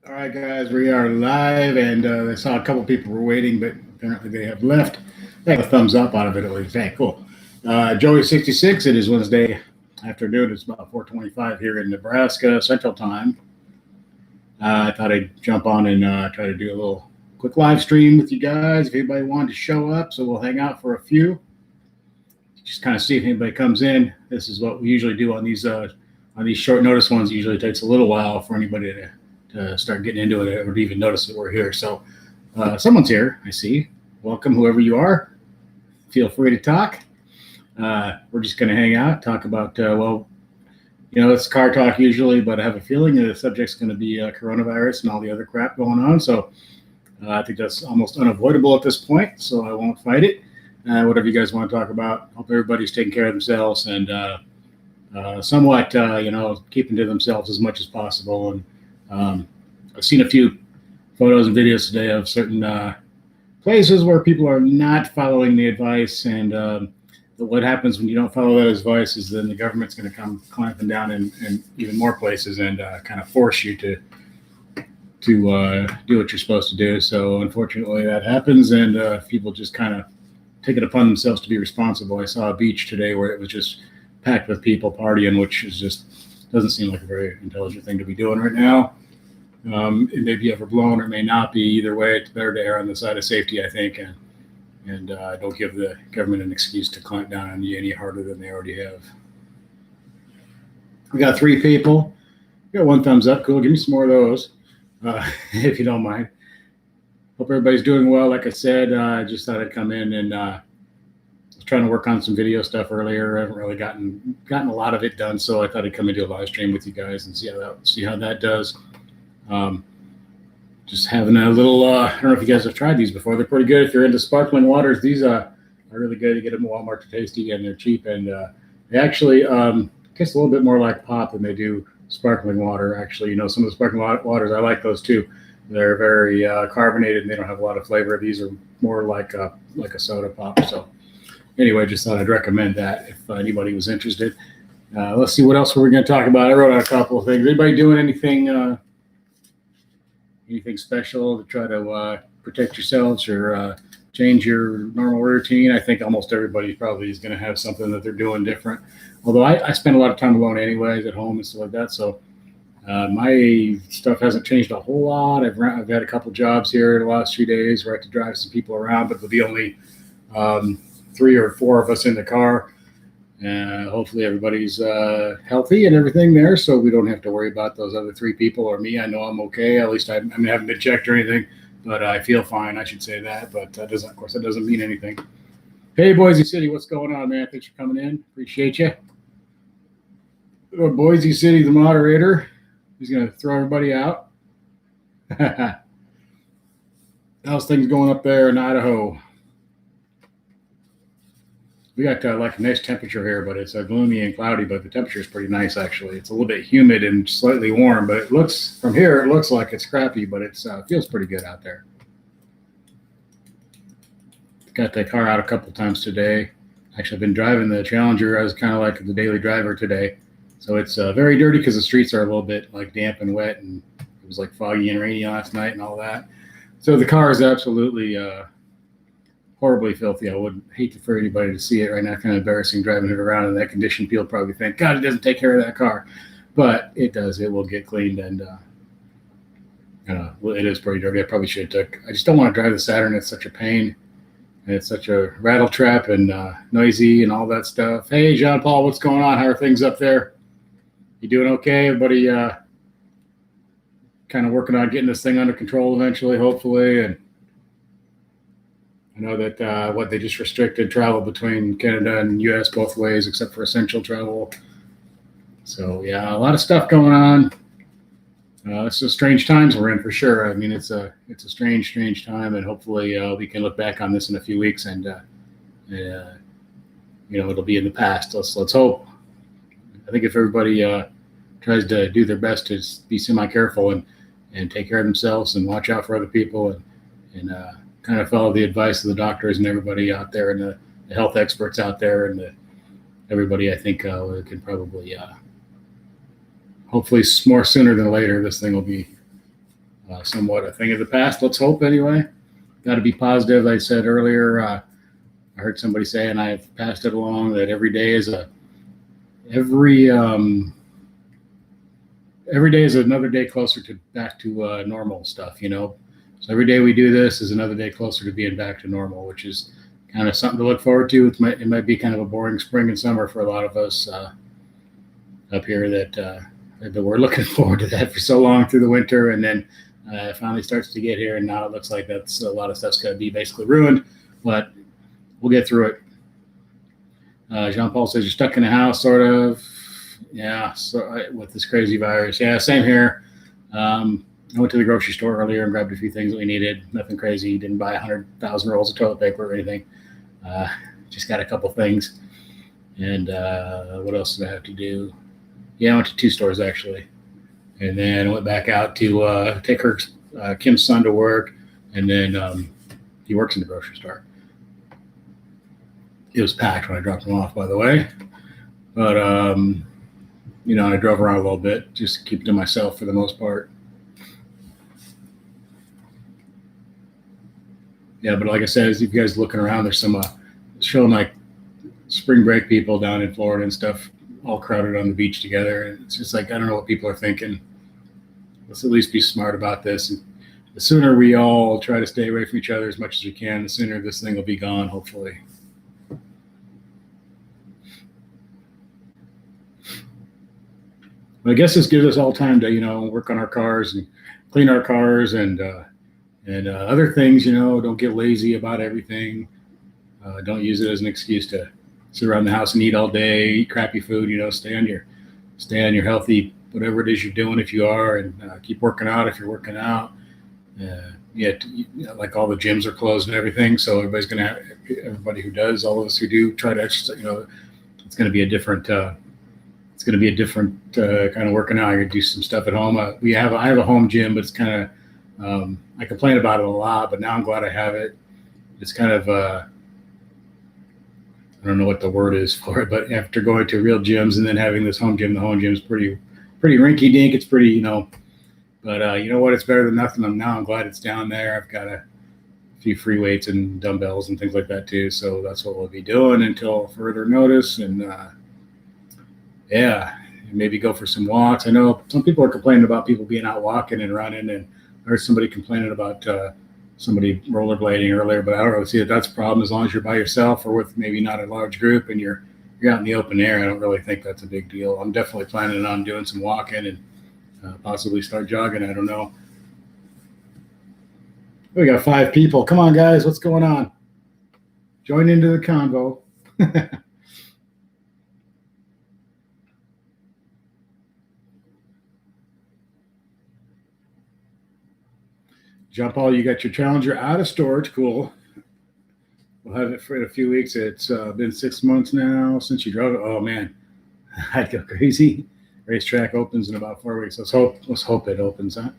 All right, guys, we are live, and I saw a couple people were waiting, but apparently they have left. I got a thumbs up out of it at least. Hey, cool. Joey66. It is Wednesday afternoon. It's about 4:25 here in Nebraska Central Time. I thought I'd jump on and try to do a little quick live stream with you guys. If anybody wanted to show up, so we'll hang out for a few. Just kind of see if anybody comes in. This is what we usually do on these short notice ones. It usually takes a little while for anybody to start getting into it or to even notice that we're here. So someone's here, I see. Welcome, whoever you are. Feel free to talk. We're just going to hang out, talk about, it's car talk usually, but I have a feeling the subject's going to be coronavirus and all the other crap going on. So I think that's almost unavoidable at this point, so I won't fight it. Whatever you guys want to talk about, hope everybody's taking care of themselves and somewhat, keeping to themselves as much as possible. And I've seen a few photos and videos today of certain places where people are not following the advice, and what happens when you don't follow that advice is then the government's going to come clamping down in even more places and kind of force you to do what you're supposed to do. So unfortunately that happens, and people just kind of take it upon themselves to be responsible. I saw a beach today where it was just packed with people partying, which is just doesn't seem like a very intelligent thing to be doing right now. It may be overblown or may not be. Either way, it's better to err on the side of safety, I think, and don't give the government an excuse to clamp down on you any harder than they already have. We got 3 people. We got 1 thumbs up. Cool. Give me some more of those, if you don't mind. Hope everybody's doing well. Like I said, I just thought I'd come in and trying to work on some video stuff earlier. I haven't really gotten a lot of it done, so I thought I'd come and do a live stream with you guys and see how that does. Just having a little. I don't know if you guys have tried these before. They're pretty good if you're into sparkling waters. These are really good. You get them at Walmart to tasty, and they're cheap, and they actually taste a little bit more like pop than they do sparkling water. Actually, some of the sparkling waters, I like those too. They're very carbonated, and they don't have a lot of flavor. These are more like a soda pop. So anyway, just thought I'd recommend that if anybody was interested. Let's see, what else were we going to talk about? I wrote out a couple of things. Anybody doing anything special to try to protect yourselves or change your normal routine? I think almost everybody probably is going to have something that they're doing different. Although I spend a lot of time alone anyways at home and stuff like that. So my stuff hasn't changed a whole lot. I've had a couple jobs here the last few days where I have to drive some people around, but there'll be only 3 or 4 of us in the car. Hopefully everybody's healthy and everything there, so we don't have to worry about those other 3 people or me. I know I'm okay. At least I haven't been checked or anything, but I feel fine. I should say that, but that doesn't mean anything. Hey, Boise City, what's going on, man? Thanks for coming in. Appreciate you. Boise City, the moderator. He's going to throw everybody out. How's things going up there in Idaho? We got like a nice temperature here, but it's gloomy and cloudy, but the temperature is pretty nice, actually. It's a little bit humid and slightly warm, but it looks like it's crappy, but it feels pretty good out there. Got the car out a couple times today. Actually, I've been driving the Challenger. I was kind of like the daily driver today. So it's very dirty because the streets are a little bit like damp and wet, and it was like foggy and rainy last night and all that. So the car is absolutely horribly filthy. I would hate for anybody to see it right now. Kind of embarrassing driving it around in that condition. People probably think, God, it doesn't take care of that car. But it does. It will get cleaned, and it is pretty dirty. I probably should have I just don't want to drive the Saturn. It's such a pain. And it's such a rattle trap and noisy and all that stuff. Hey, John Paul, what's going on? How are things up there? You doing okay? Everybody kind of working on getting this thing under control eventually, hopefully. And I know that they just restricted travel between Canada and U.S. both ways, except for essential travel. So yeah, a lot of stuff going on. It's a strange times we're in for sure. I mean, it's a strange time, and hopefully we can look back on this in a few weeks and it'll be in the past. Let's hope. I think if everybody tries to do their best to be semi-careful and take care of themselves and watch out for other people and kind of follow the advice of the doctors and everybody out there and the health experts out there and everybody, I think we can probably hopefully more sooner than later, this thing will be somewhat a thing of the past. Let's hope anyway. Got to be positive. I said earlier, I heard somebody say, and I've passed it along, that every day is every day is another day closer to back to normal stuff. So every day we do this is another day closer to being back to normal, which is kind of something to look forward to. It might be kind of a boring spring and summer for a lot of us up here that we're looking forward to that for so long through the winter, and then it finally starts to get here, and now it looks like that's a lot of stuff's going to be basically ruined, but we'll get through it. Jean Paul says you're stuck in the house, sort of. Yeah, so with this crazy virus. Yeah, same here. I went to the grocery store earlier and grabbed a few things that we needed. Nothing crazy. Didn't buy 100,000 rolls of toilet paper or anything. Just got a couple things. And what else did I have to do? Yeah, I went to 2 stores actually, and then I went back out to take Kim's son to work, and then he works in the grocery store. It was packed when I dropped him off, by the way, but I drove around a little bit, just to keep to myself for the most part. Yeah, but like I said, as you guys looking around, there's some showing like spring break people down in Florida and stuff, all crowded on the beach together. And it's just like, I don't know what people are thinking. Let's at least be smart about this. And the sooner we all try to stay away from each other as much as we can, the sooner this thing will be gone, hopefully. But I guess this gives us all time to, work on our cars and clean our cars and other things, don't get lazy about everything. Don't use it as an excuse to sit around the house and eat all day, eat crappy food, stay on your healthy, whatever it is you're doing if you are, and keep working out if you're working out. Like all the gyms are closed and everything. So everybody who does, all of us who do try to exercise, it's going to be a different, kind of working out. I could do some stuff at home. I have a home gym, but it's kind of, I complain about it a lot, but now I'm glad I have it. It's kind of, I don't know what the word is for it, but after going to real gyms and then having this home gym, the home gym is pretty rinky dink. It's pretty, but you know what? It's better than nothing. I'm glad it's down there. I've got a few free weights and dumbbells and things like that too. So that's what we'll be doing until further notice. And maybe go for some walks. I know some people are complaining about people being out walking and running, and I heard somebody complaining about somebody rollerblading earlier, but I don't really see that that's a problem as long as you're by yourself or with maybe not a large group and you're out in the open air. I don't really think that's a big deal. I'm definitely planning on doing some walking and possibly start jogging. I don't know. We got 5 people. Come on, guys. What's going on? Join into the convo. Jean Paul, you got your Challenger out of storage. Cool. We'll have it for a few weeks. It's been 6 months now since you drove it. Oh man, I'd go crazy. Racetrack opens in about 4 weeks. Let's hope it opens, huh?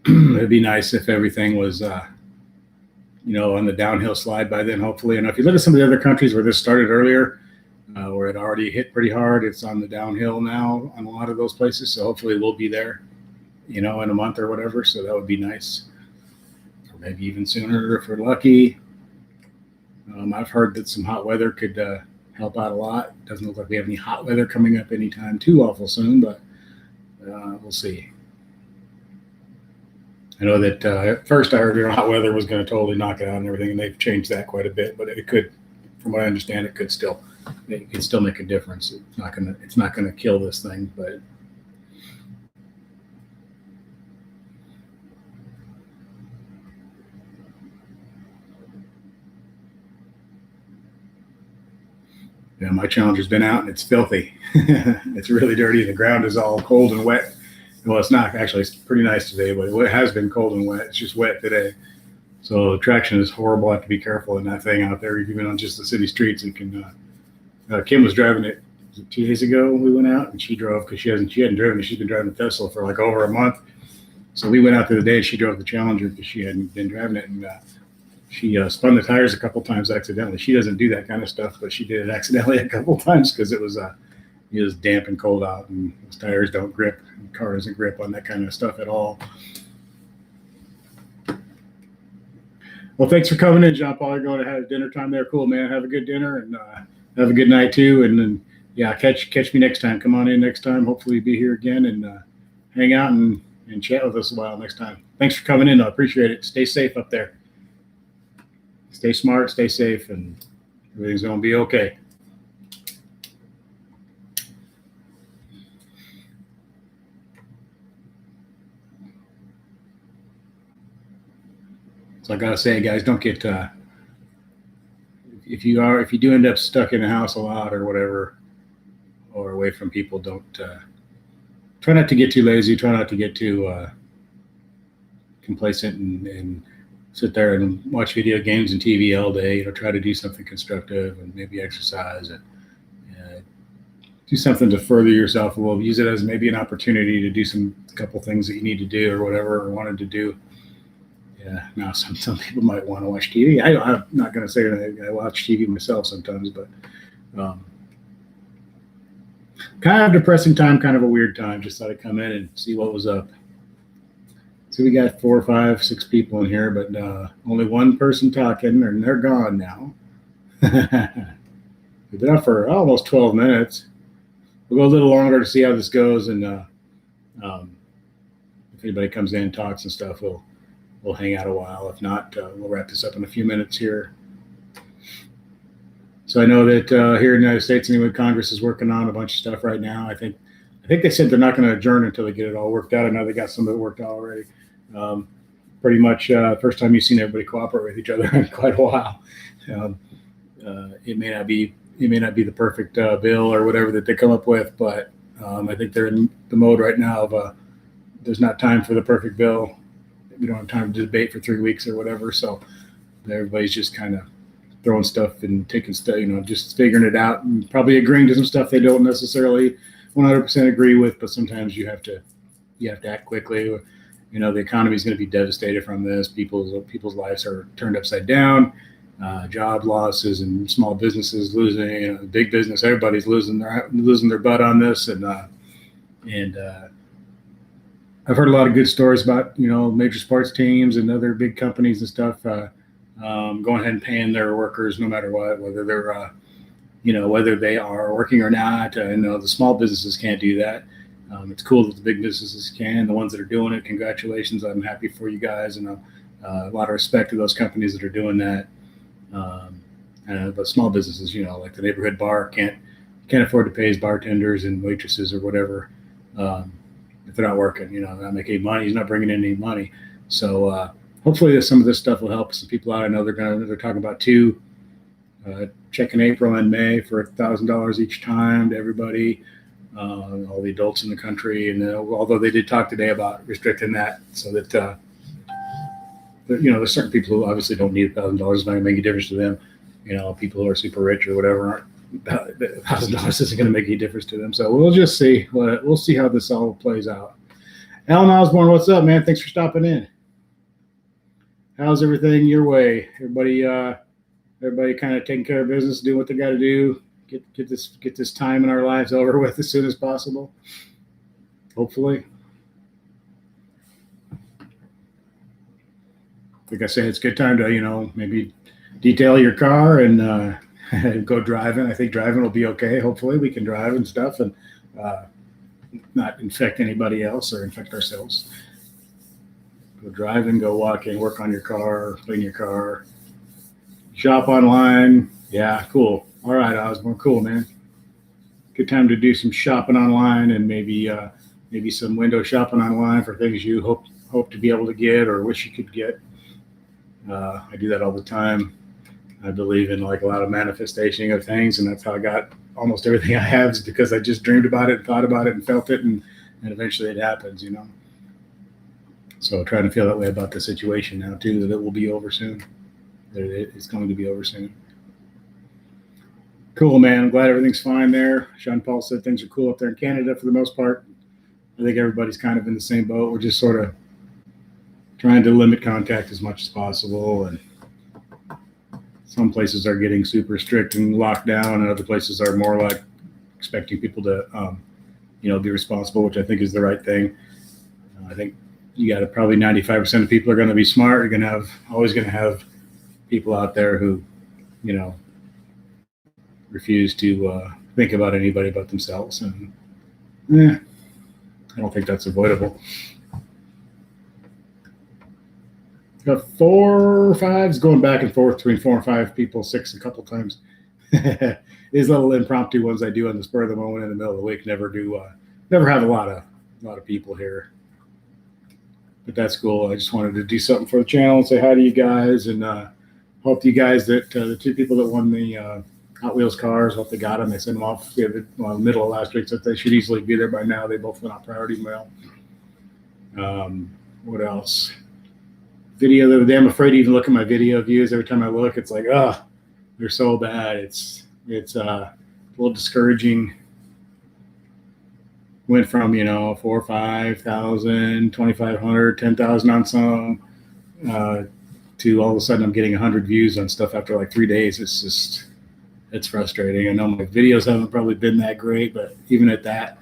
It'd be nice if everything was, on the downhill slide by then, hopefully. And if you look at some of the other countries where this started earlier, where it already hit pretty hard, it's on the downhill now on a lot of those places. So hopefully we'll be there, in a month or whatever. So that would be nice. Or maybe even sooner if we're lucky. I've heard that some hot weather could help out a lot. Doesn't look like we have any hot weather coming up anytime too awful soon, but we'll see. I know that at first I heard hot weather was going to totally knock it out and everything, and they've changed that quite a bit. But it could, from what I understand, it could still make a difference. It's not gonna kill this thing, but yeah, my Challenger's been out and it's filthy. It's really dirty. The ground is all cold and wet. Well, it's not actually. It's pretty nice today, but it has been cold and wet. It's just wet today. So the traction is horrible. I have to be careful in that thing out there, even on just the city streets. It can. Kim was driving it 2 days ago. We went out and she drove because she hadn't driven it. She's been driving the Tesla for like over a month. So we went out the other day and she drove the Challenger because she hadn't been driving it, and she spun the tires a couple times accidentally. She doesn't do that kind of stuff, but she did it accidentally a couple times because it was It's damp and cold out, and his tires don't grip. The car doesn't grip on that kind of stuff at all. Well, thanks for coming in, John Paul. You're going to have dinner time there. Cool, man. Have a good dinner and have a good night too. And then, yeah, catch me next time. Come on in next time. Hopefully, be here again and hang out and chat with us a while next time. Thanks for coming in. I appreciate it. Stay safe up there. Stay smart, stay safe, and everything's going to be okay. So I gotta say, guys, don't get if you do end up stuck in the house a lot or whatever, or away from people, don't try not to get too lazy. Try not to get too complacent and sit there and watch video games and TV all day. Try to do something constructive and maybe exercise and do something to further yourself a little. Use it as maybe an opportunity to do a couple things that you need to do or whatever or wanted to do. Yeah, now some people might want to watch TV. I'm not going to say that I watch TV myself sometimes, but kind of depressing time, kind of a weird time. Just thought I'd come in and see what was up. So we got 4, 5, 6 people in here, but only one person talking, and they're gone now. We've been up for almost 12 minutes. We'll go a little longer to see how this goes, and if anybody comes in and talks and stuff, we'll hang out a while. If not, we'll wrap this up in a few minutes here. So I know that here in the United States, anyway, Congress is working on a bunch of stuff right now. I think they said they're not going to adjourn until they get it all worked out. I know they got some of it worked out already. Pretty much first time you've seen everybody cooperate with each other in quite a while. It may not be the perfect bill or whatever that they come up with, but I think they're in the mode right now of there's not time for the perfect bill. We don't have time to debate for 3 weeks or whatever. So everybody's just kind of throwing stuff and taking stuff, just figuring it out and probably agreeing to some stuff they don't necessarily 100% agree with. But sometimes you have to act quickly. The economy is going to be devastated from this. People's lives are turned upside down. Job losses and small businesses losing. Big business, everybody's losing their butt on this, and I've heard a lot of good stories about major sports teams and other big companies and stuff going ahead and paying their workers no matter what, whether they're whether they are working or not. The small businesses can't do that. It's cool that the big businesses can. The ones that are doing it, congratulations! I'm happy for you guys, and a lot of respect to those companies that are doing that. But small businesses, like the neighborhood bar, can't afford to pay his bartenders and waitresses or whatever. If they're not working, not making any money, he's not bringing in any money. So hopefully some of this stuff will help some people out. I know they're talking about 2 check in April and May for $1,000 each time to everybody, all the adults in the country. And although they did talk today about restricting that so that there's certain people who obviously don't need $1,000. It's not going to make a difference to them. People who are super rich or whatever aren't. $1,000 isn't going to make any difference to them. So we'll just see. We'll see how this all plays out. Alan Osborne, what's up, man? Thanks for stopping in. How's everything your way? Everybody kind of taking care of business, doing what they got to do. Get this time in our lives over with as soon as possible. Hopefully. Like I said, it's a good time to maybe detail your car and go driving. I think driving will be okay. Hopefully we can drive and stuff and not infect anybody else or infect ourselves. Go driving, go walking, work on your car, clean your car, shop online. Yeah, cool. All right, Osborne, cool, man. Good time to do some shopping online and maybe some window shopping online for things you hope to be able to get or wish you could get. I do that all the time. I believe in like a lot of manifestation of things, and that's how I got almost everything I have is because I just dreamed about it, and thought about it, and felt it, and eventually it happens, So trying to feel that way about the situation now too, that it will be over soon. That it's going to be over soon. Cool, man. I'm glad everything's fine there. Sean Paul said things are cool up there in Canada for the most part. I think everybody's kind of in the same boat. We're just sort of trying to limit contact as much as possible, and some places are getting super strict and locked down, and other places are more like expecting people to, be responsible, which I think is the right thing. I think you got to probably 95% of people are going to be smart. You're going to always going to have people out there who, refuse to think about anybody but themselves. And I don't think that's avoidable. Got 4 or 5s going back and forth between 4 and 5 people, 6 a couple times. These little impromptu ones I do on the spur of the moment in the middle of the week never have a lot of people here. But that's cool. I just wanted to do something for the channel and say hi to you guys, and hope you guys that the 2 people that won the Hot Wheels cars, hope they got them. They sent them off middle of last week, so they should easily be there by now. They both went on priority mail. What else? Video the other day. I'm afraid to even look at my video views. Every time I look, it's like, they're so bad. It's a little discouraging. Went from 4,000 or 5,000, 2,500, 10,000 on some, to all of a sudden I'm getting 100 views on stuff after like 3 days. It's frustrating. I know my videos haven't probably been that great, but even at that,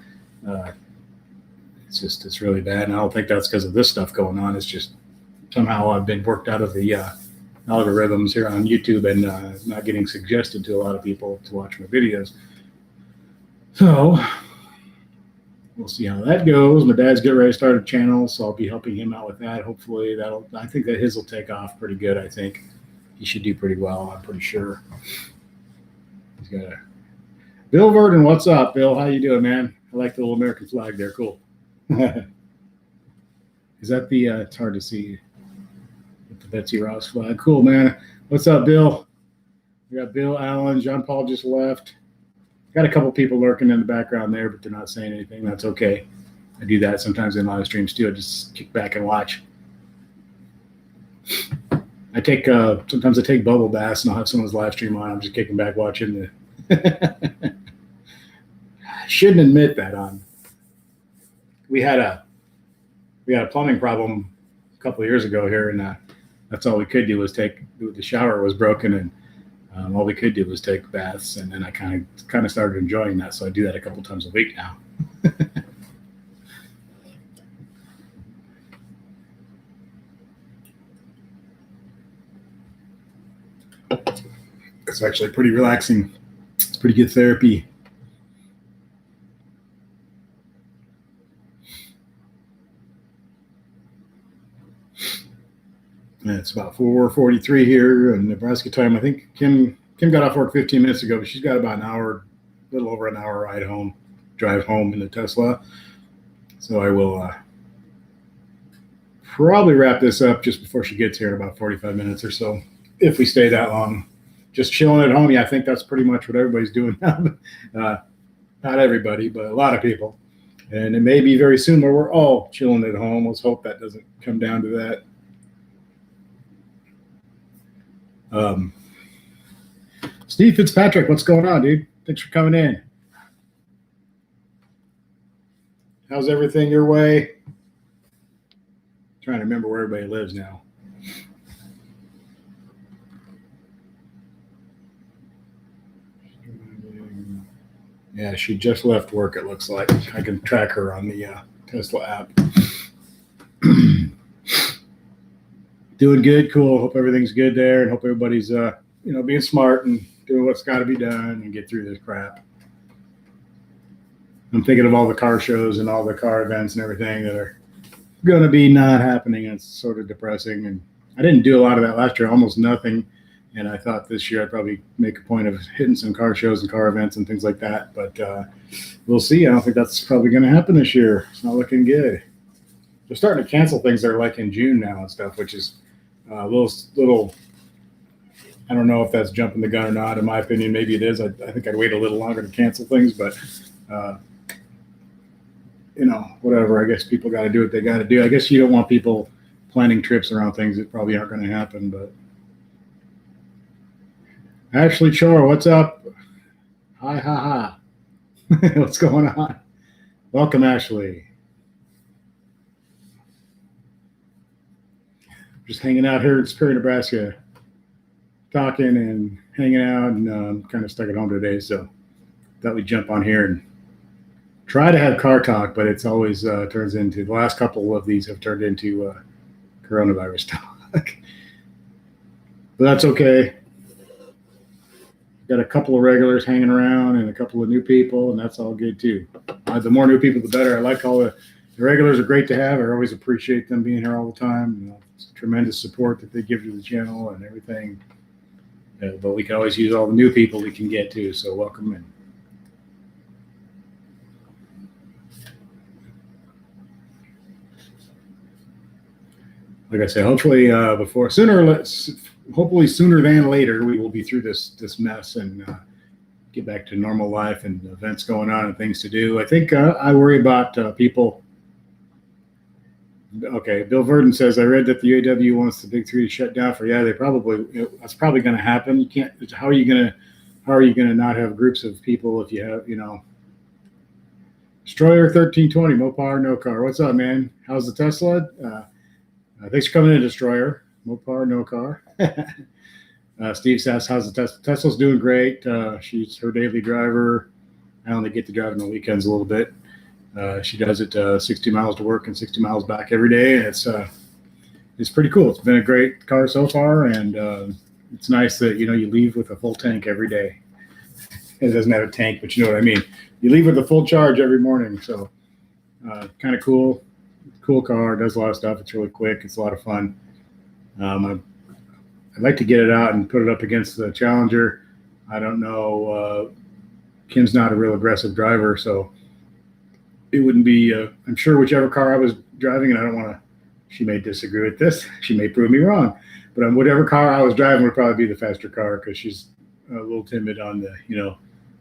it's really bad. And I don't think that's because of this stuff going on. It's just somehow I've been worked out of the algorithms here on YouTube and not getting suggested to a lot of people to watch my videos. So we'll see how that goes. My dad's getting ready to start a channel, so I'll be helping him out with that. Hopefully I think that his will take off pretty good. I think he should do pretty well. I'm pretty sure. He's got a Bill Verdon. What's up, Bill? How you doing, man? I like the little American flag there. Cool. Is that the, it's hard to see, the Betsy Ross flag. Cool, man. What's up, Bill? We got Bill, Allen, John Paul just left. Got a couple people lurking in the background there, but they're not saying anything. That's okay. I do that sometimes in live streams too. I just kick back and watch. I take sometimes I take bubble baths and I'll have someone's live stream on. I'm just kicking back watching the. I shouldn't admit that on. We had a plumbing problem a couple of years ago here, and that's all we could do was the shower was broken, and all we could do was take baths, and then I kind of started enjoying that, so I do that a couple times a week now. It's actually pretty relaxing. It's pretty good therapy. And it's about 4:43 here in Nebraska time. I think Kim got off work 15 minutes ago, but she's got about a little over an hour drive home in the Tesla. So I will probably wrap this up just before she gets here in about 45 minutes or so, if we stay that long. Just chilling at home. Yeah, I think that's pretty much what everybody's doing now. Not everybody, but a lot of people. And it may be very soon where we're all chilling at home. Let's hope that doesn't come down to that. Steve Fitzpatrick, what's going on, dude? Thanks for coming in. How's everything your way? Trying to remember where everybody lives now. Yeah, she just left work, it looks like. I can track her on the Tesla app. Doing good, cool. Hope everything's good there, and hope everybody's being smart and doing what's got to be done and get through this crap. I'm thinking of all the car shows and all the car events and everything that are going to be not happening. It's sort of depressing, and I didn't do a lot of that last year, almost nothing. And I thought this year I'd probably make a point of hitting some car shows and car events and things like that. But we'll see. I don't think that's probably going to happen this year. It's not looking good. They're starting to cancel things that are like in June now and stuff, which is a little. I don't know if that's jumping the gun or not. In my opinion, maybe it is. I think I'd wait a little longer to cancel things, but whatever. I guess people got to do what they got to do. I guess you don't want people planning trips around things that probably aren't going to happen. But Ashley Chor, what's up? Hi, ha, ha. What's going on? Welcome, Ashley. Just hanging out here in Superior, Nebraska, talking and hanging out, and kind of stuck at home today. So thought we'd jump on here and try to have car talk, but it's always turns into, the last couple of these have turned into coronavirus talk. But that's okay. Got a couple of regulars hanging around and a couple of new people, and that's all good too. The more new people, the better. I like all the regulars are great to have. I always appreciate them being here all the time. You know, it's tremendous support that they give to the channel and everything. But we can always use all the new people we can get too. So welcome in. Like I said, hopefully hopefully sooner than later, we will be through this mess and get back to normal life and events going on and things to do. I think I worry about people. Okay, Bill Verdon says, I read that the UAW wants the big three to shut down for, that's probably going to happen. You can't, how are you going to not have groups of people if you have, Destroyer 1320, Mopar, no car. What's up, man? How's the Tesla? Thanks for coming in, Destroyer. Mopar, no car. Steve says, how's the Tesla? Tesla's doing great. She's her daily driver. I only get to drive on the weekends a little bit. She does it 60 miles to work and 60 miles back every day. And it's pretty cool. It's been a great car so far. And it's nice that, you leave with a full tank every day. It doesn't have a tank, but you know what I mean. You leave with a full charge every morning. So kind of cool. Cool car. Does a lot of stuff. It's really quick. It's a lot of fun. I'd like to get it out and put it up against the Challenger. I don't know. Kim's not a real aggressive driver, so it wouldn't be, I'm sure whichever car I was driving, and I don't want to, she may disagree with this. She may prove me wrong. But whatever car I was driving would probably be the faster car because she's a little timid on the,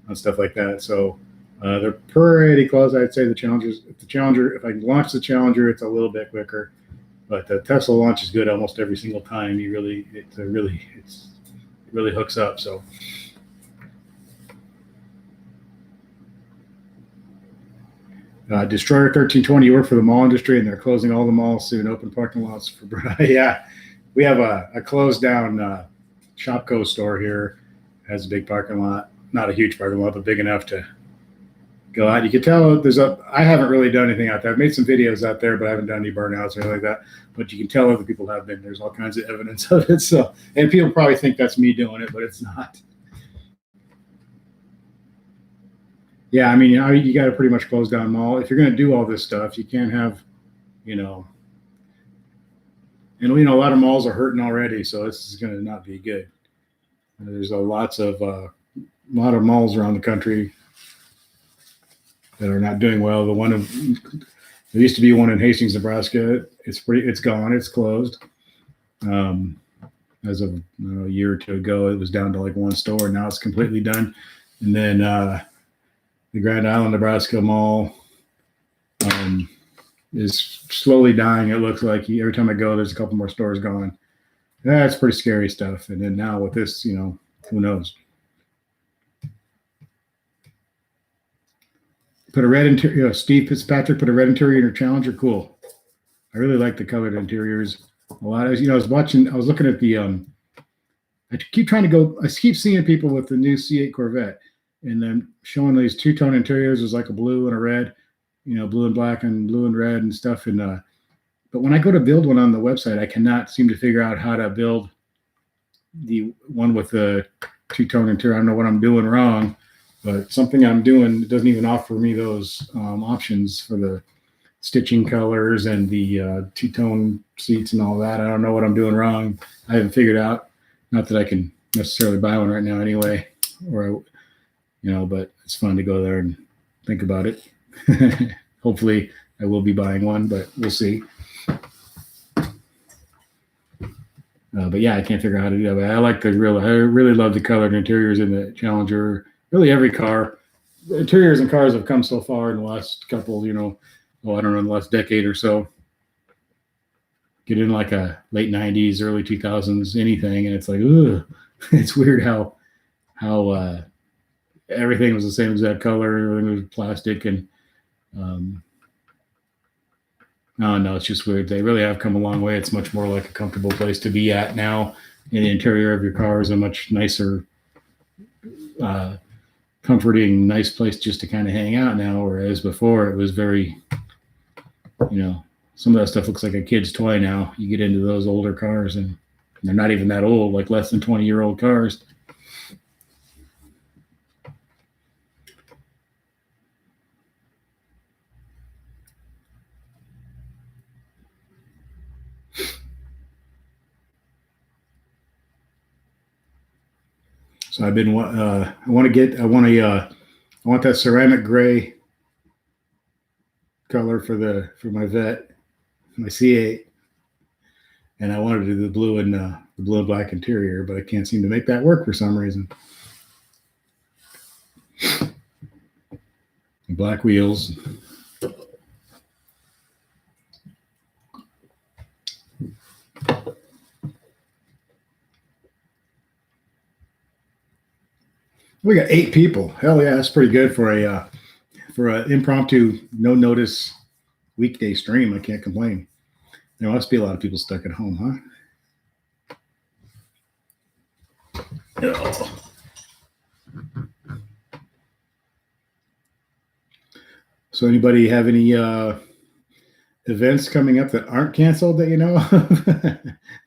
on stuff like that. So they're pretty close. I'd say the Challenger, if I launch the Challenger, it's a little bit quicker. But the Tesla launch is good almost every single time. It really hooks up. So Destroyer 1320, you work for the mall industry, and they're closing all the malls soon. Open parking lots for yeah. We have a closed down Shopko store here. It has a big parking lot, not a huge parking lot, but big enough to go out. You can tell I haven't really done anything out there. I've made some videos out there, but I haven't done any burnouts or anything like that. But you can tell other people have been. There's all kinds of evidence of it. So, and people probably think that's me doing it, but it's not. Yeah, I mean, you got to pretty much close down mall. If you're going to do all this stuff, you can't have, and a lot of malls are hurting already, so this is going to not be good. There's a lot of malls around the country that are not doing well. There used to be one in Hastings, Nebraska. It's gone. It's closed. As of a year or two ago, it was down to like one store. Now it's completely done. And then the Grand Island, Nebraska mall is slowly dying. It looks like every time I go, there's a couple more stores gone. That's pretty scary stuff. And then now with this, who knows? Put a red interior. Steve Fitzpatrick put a red interior in her Challenger. Cool. I really like the colored interiors a lot. I was looking at the. I keep trying to go. I keep seeing people with the new C8 Corvette, and then showing these two-tone interiors. There's like a blue and a red, blue and black and blue and red and stuff. And but when I go to build one on the website, I cannot seem to figure out how to build the one with the two-tone interior. I don't know what I'm doing wrong. But something I'm doing doesn't even offer me those options for the stitching colors and the two-tone seats and all that. I don't know what I'm doing wrong. I haven't figured out. Not that I can necessarily buy one right now anyway, but it's fun to go there and think about it. Hopefully I will be buying one, but we'll see. But yeah, I can't figure out how to do that. But I really love the colored interiors in the Challenger. Really every car. The interiors and cars have come so far in the last couple, I don't know, in the last decade or so. Get in like a late 90s, early 2000s, anything, and it's like, ugh. It's weird how everything was the same exact color, everything was plastic, and no, it's just weird. They really have come a long way. It's much more like a comfortable place to be at now. And the interior of your car is a much nicer comforting, nice place just to kind of hang out now. Whereas before it was very, some of that stuff looks like a kid's toy now. You get into those older cars and they're not even that old, like less than 20-year-old cars. So I've been, I want that ceramic gray color for my Vet, my C8, and I wanted to do the blue and black interior, but I can't seem to make that work for some reason. Black wheels. We got 8 people. Hell yeah, that's pretty good for a impromptu, no notice weekday stream. I can't complain. There must be a lot of people stuck at home, huh? Oh. So anybody have any events coming up that aren't canceled that you know of?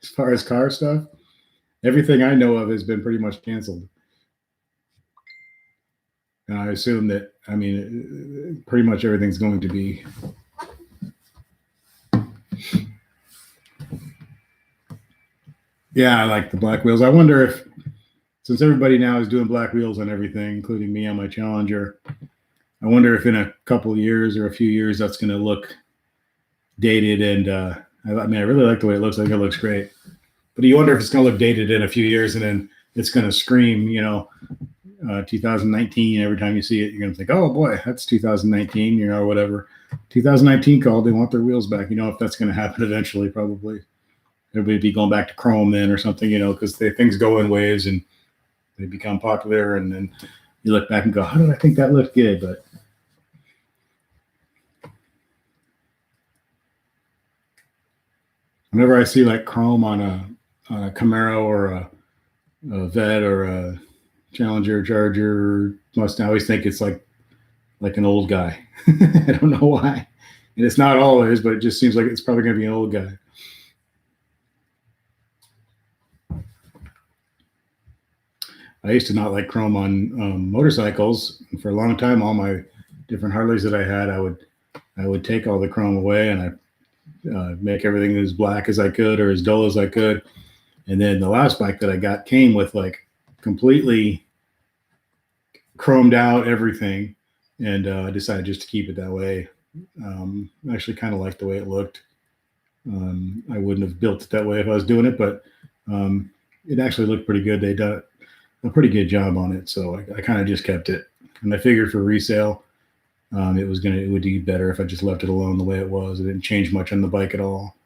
As far as car stuff? Everything I know of has been pretty much canceled. And I assume that, pretty much everything's going to be. Yeah, I like the black wheels. I wonder if, since everybody now is doing black wheels on everything, including me on my Challenger, I wonder if in a couple of years or a few years that's going to look dated. And I really like the way it looks. I think it looks great. But you wonder if it's going to look dated in a few years and then it's going to scream, 2019. Every time you see it, you're going to think, oh boy, that's 2019, or whatever. 2019 called, they want their wheels back. If that's going to happen eventually, probably. Everybody be going back to chrome then or something, because things go in waves and they become popular. And then you look back and go, how did I think that looked good? But whenever I see like chrome on a Camaro or a Vet or a Challenger, Charger, Mustang, I always think it's like an old guy. I don't know why. And it's not always, but it just seems like it's probably going to be an old guy. I used to not like chrome on motorcycles. And for a long time, all my different Harleys that I had, I would take all the chrome away and I make everything as black as I could or as dull as I could. And then the last bike that I got came with like completely chromed out everything, and I decided just to keep it that way. I actually kind of liked the way it looked. I wouldn't have built it that way if I was doing it, but it actually looked pretty good. They done a pretty good job on it, so I kind of just kept it. And I figured for resale, it would do better if I just left it alone the way it was. It didn't change much on the bike at all.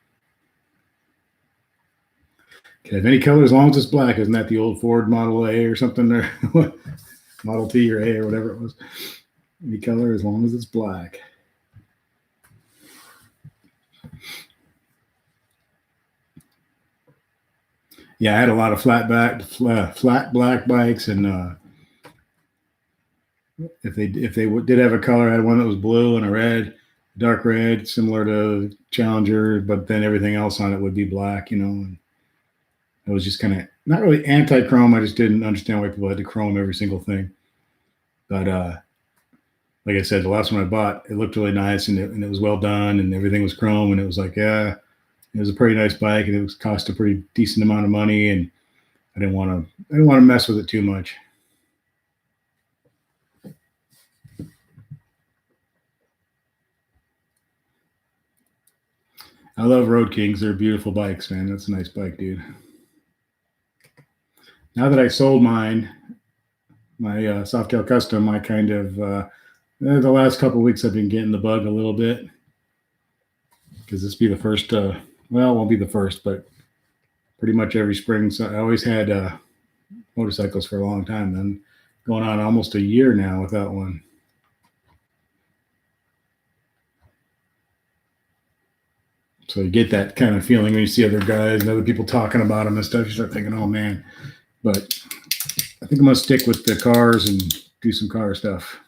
Can have any color as long as it's black. Isn't that the old Ford Model A or something there? Model T or A or whatever it was. Any color as long as it's black. Yeah, I had a lot of flat black bikes, and if they did have a color, I had one that was blue and a red, dark red, similar to Challenger, but then everything else on it would be black, And I was just kind of not really anti-chrome. I just didn't understand why people had to chrome every single thing. But like I said, the last one I bought, it looked really nice and it was well done and everything was chrome. And it was like, yeah, it was a pretty nice bike and it cost a pretty decent amount of money. And I didn't want to mess with it too much. I love Road Kings. They're beautiful bikes, man. That's a nice bike, dude. Now that I sold my Softail Custom, I kind of the last couple of weeks I've been getting the bug a little bit because this be the first. Well, it won't be the first, but pretty much every spring. So I always had motorcycles for a long time. Then going on almost a year now without one. So you get that kind of feeling when you see other guys and other people talking about them and stuff. You start thinking, oh man. But I think I'm going to stick with the cars and do some car stuff.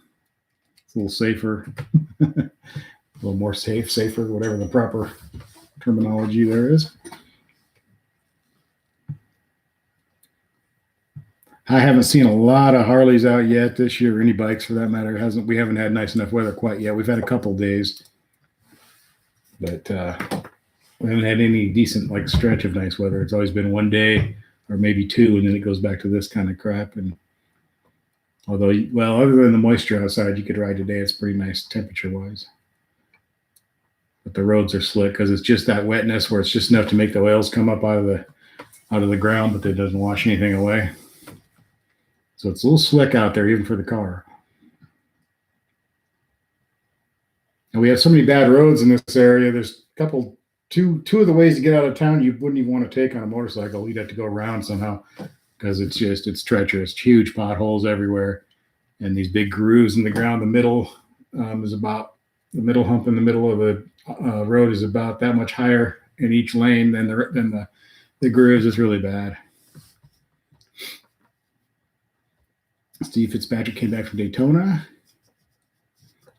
It's a little safer, a little more safer, whatever the proper terminology there is. I haven't seen a lot of Harleys out yet this year, or any bikes for that matter. We haven't had nice enough weather quite yet. We've had a couple days, but we haven't had any decent like stretch of nice weather. It's always been one day or maybe two, and then it goes back to this kind of crap. And although, well, other than the moisture outside, you could ride today. It's pretty nice temperature-wise. But the roads are slick because it's just that wetness where it's just enough to make the oils come up out of the ground, but it doesn't wash anything away. So it's a little slick out there, even for the car. And we have so many bad roads in this area. There's two of the ways to get out of town you wouldn't even want to take on a motorcycle. You'd have to go around somehow because it's treacherous. Huge potholes everywhere, and these big grooves in the ground. The middle is about the middle hump in the middle of the road is about that much higher in each lane than the grooves. Is really bad. Steve Fitzpatrick came back from Daytona.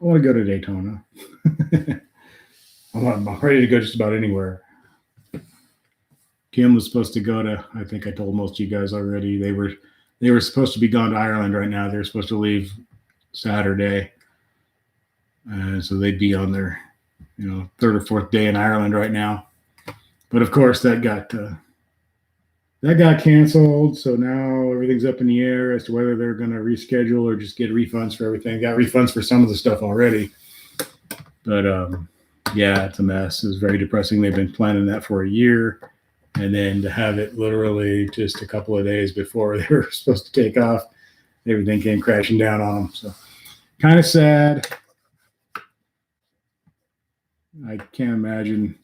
I want to go to Daytona. I'm ready to go just about anywhere. Kim was supposed to go to, I think I told most of you guys already, they were supposed to be gone to Ireland right now. They're supposed to leave Saturday. So they'd be on their, third or fourth day in Ireland right now. But of course that got canceled. So now everything's up in the air as to whether they're going to reschedule or just get refunds for everything. Got refunds for some of the stuff already. But yeah, it's a mess. It was very depressing. They've been planning that for a year. And then to have it literally just a couple of days before they were supposed to take off, everything came crashing down on them. So kind of sad. I can't imagine,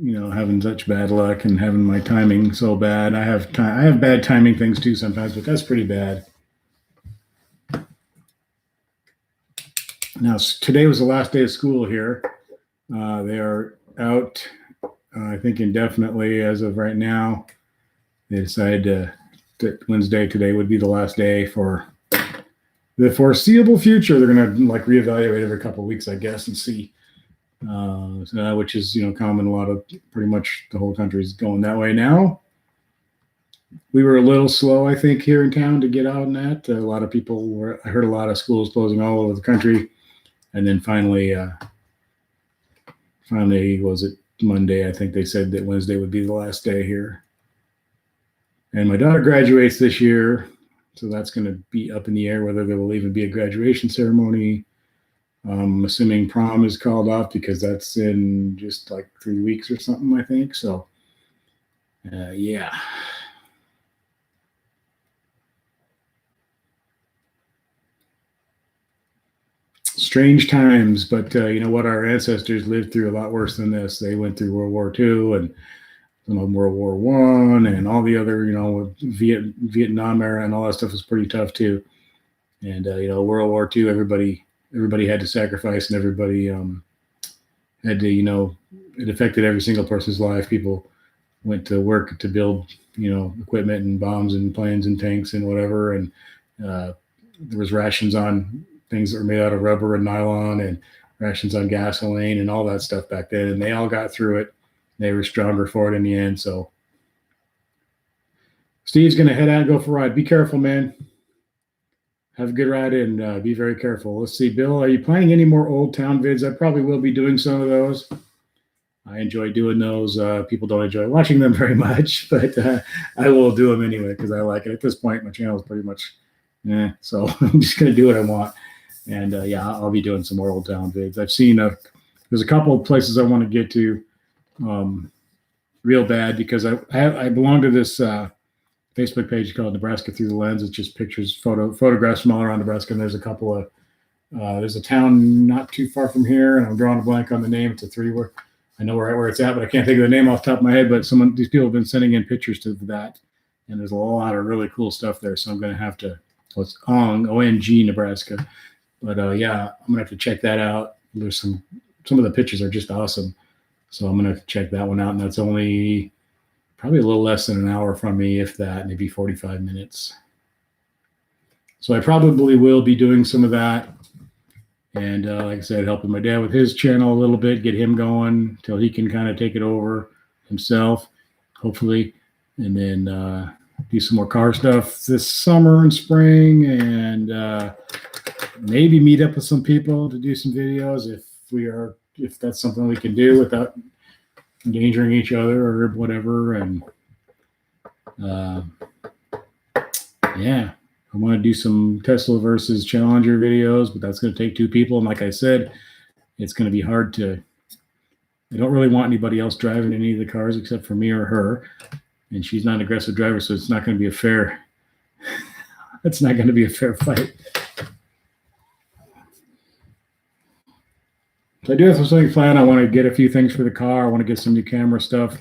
having such bad luck and having my timing so bad. I have bad timing things too sometimes, but that's pretty bad. Now, today was the last day of school here. They are out, I think, indefinitely as of right now. They decided that Wednesday today would be the last day for the foreseeable future. They're going to reevaluate every couple of weeks, I guess, and see, which is, common. A lot of pretty much the whole country is going that way now. We were a little slow, I think, here in town to get out on that. A lot of people I heard a lot of schools closing all over the country. And then finally, was it Monday? I think they said that Wednesday would be the last day here. And my daughter graduates this year, so that's going to be up in the air whether there will even be a graduation ceremony. I'm assuming prom is called off because that's in just 3 weeks or something, I think. So, yeah. Strange times, but you know what? Our ancestors lived through a lot worse than this. They went through World War II and some of them World War I and all the other, Vietnam era and all that stuff was pretty tough too. And World War II, everybody had to sacrifice, and everybody had to, it affected every single person's life. People went to work to build, equipment and bombs and planes and tanks and whatever. And there was rations on things that were made out of rubber and nylon, and rations on gasoline and all that stuff back then. And they all got through it. They were stronger for it in the end. So Steve's going to head out and go for a ride. Be careful, man. Have a good ride and be very careful. Let's see, Bill, are you planning any more Old Town vids? I probably will be doing some of those. I enjoy doing those. People don't enjoy watching them very much, but I will do them anyway because I like it. At this point, my channel is pretty much, so I'm just going to do what I want. And yeah, I'll be doing some more Old Town vids. I've seen there's a couple of places I want to get to real bad because I belong to this Facebook page called Nebraska Through the Lens. It's just pictures, photographs from all around Nebraska. And there's a couple of, there's a town not too far from here, and I'm drawing a blank on the name. It's a three-word. I know right where it's at, but I can't think of the name off the top of my head. But these people have been sending in pictures to that, and there's a lot of really cool stuff there. So I'm going to have to. Well, it's ONG Nebraska, but yeah, I'm gonna have to check that out. There's some of the pictures are just awesome, so I'm gonna check that one out. And that's only probably a little less than an hour from me, if that, maybe 45 minutes. So I probably will be doing some of that. And like I said, helping my dad with his channel a little bit, get him going till he can kind of take it over himself, hopefully. And then do some more car stuff this summer and spring, and maybe meet up with some people to do some videos if that's something we can do without endangering each other or whatever. And yeah, I want to do some Tesla versus Challenger videos, but that's going to take two people. And like I said, it's going to be hard to, I don't really want anybody else driving any of the cars except for me or her. And she's not an aggressive driver, so it's not going to be a fair, it's not going to be a fair fight. So I do have something planned. I want to get a few things for the car. I want to get some new camera stuff.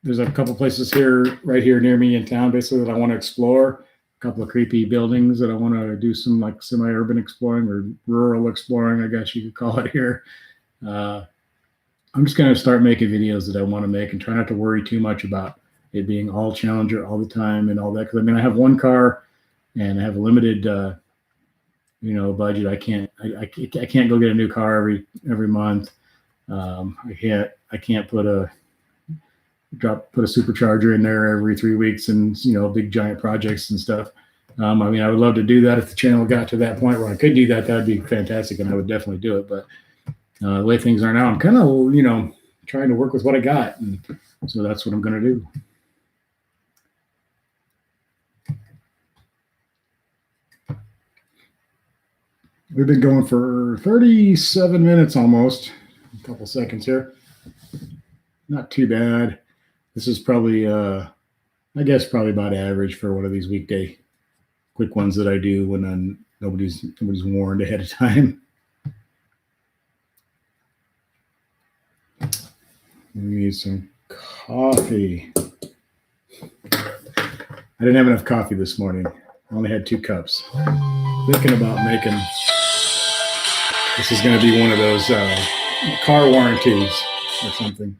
There's a couple places right here near me in town, basically, that I want to explore. A couple of creepy buildings that I want to do some like semi-urban exploring or rural exploring, I guess you could call it here. I'm just going to start making videos that I want to make and try not to worry too much about it being all Challenger all the time and all that. Because I mean, I have one car and I have a limited, budget. I can't go get a new car every month. I can't put a supercharger in there every 3 weeks and big giant projects and stuff. I mean, I would love to do that if the channel got to that point where I could do that. That'd be fantastic, and I would definitely do it. But the way things are now, I'm kind of trying to work with what I got, and so that's what I'm going to do. We've been going for 37 minutes almost. A couple seconds here. Not too bad. This is probably, I guess, probably about average for one of these weekday quick ones that I do when nobody's warned ahead of time. We need some coffee. I didn't have enough coffee this morning. I only had 2 cups. Thinking about making. This is going to be one of those car warranties or something.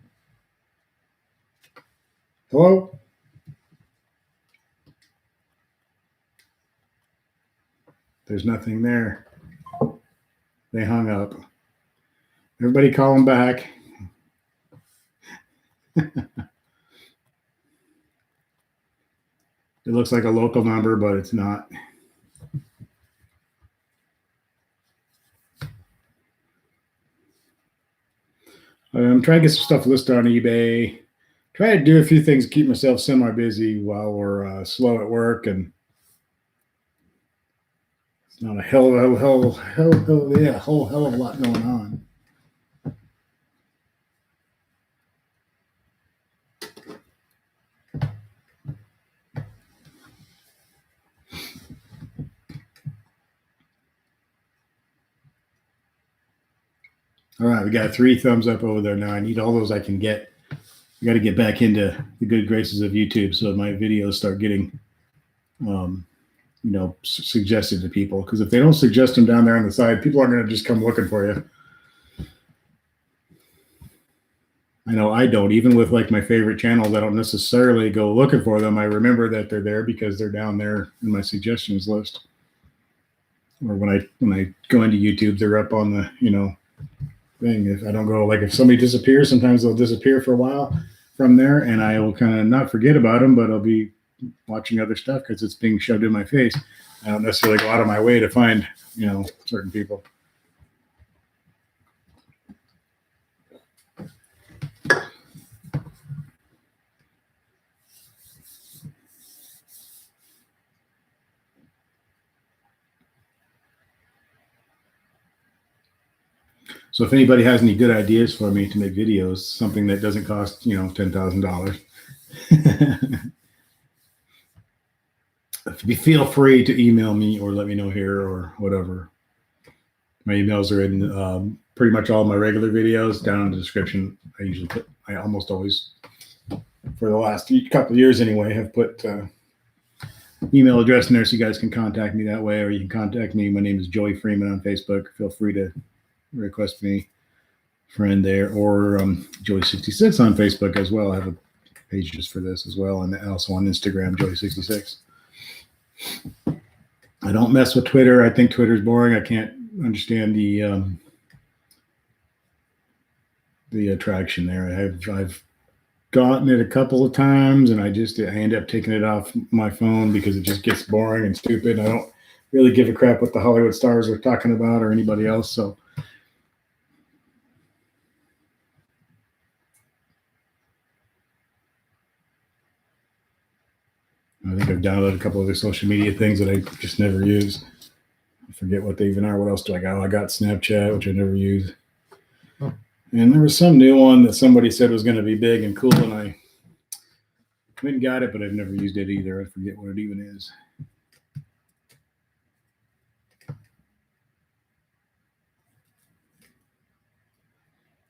Hello? There's nothing there. They hung up. Everybody call them back. It looks like a local number, but it's not. I'm trying to get some stuff listed on eBay. Try to do a few things to keep myself semi-busy while we're slow at work, and it's not a whole hell of a lot going on. All right, we got 3 thumbs up over there now. I need all those I can get. I got to get back into the good graces of YouTube so my videos start getting, suggested to people. Because if they don't suggest them down there on the side, people aren't going to just come looking for you. I know I don't. Even with like my favorite channels, I don't necessarily go looking for them. I remember that they're there because they're down there in my suggestions list. Or when I go into YouTube, they're up on the thing. If I don't go, like if somebody disappears, sometimes they'll disappear for a while from there, and I will kind of not forget about them, but I'll be watching other stuff because it's being shoved in my face. I don't necessarily go out of my way to find certain people. So if anybody has any good ideas for me to make videos, something that doesn't cost, $10,000, feel free to email me or let me know here or whatever. My emails are in pretty much all my regular videos down in the description. I almost always, for the last couple of years anyway, have put email address in there so you guys can contact me that way, or you can contact me. My name is Joey Freeman on Facebook. Feel free to request me friend there, or Joey66 on Facebook as well. I have a page just for this as well, and also on Instagram, Joey66. I don't mess with Twitter. I think Twitter's boring. I can't understand the attraction there. I've gotten it a couple of times, and I end up taking it off my phone because it just gets boring and stupid. I don't really give a crap what the Hollywood stars are talking about or anybody else. So I think I've downloaded a couple of the social media things that I just never use. I forget what they even are. What else do I got? I got Snapchat, which I never use. And there was some new one that somebody said was going to be big and cool, and I went and got it, but I've never used it either. I forget what it even is.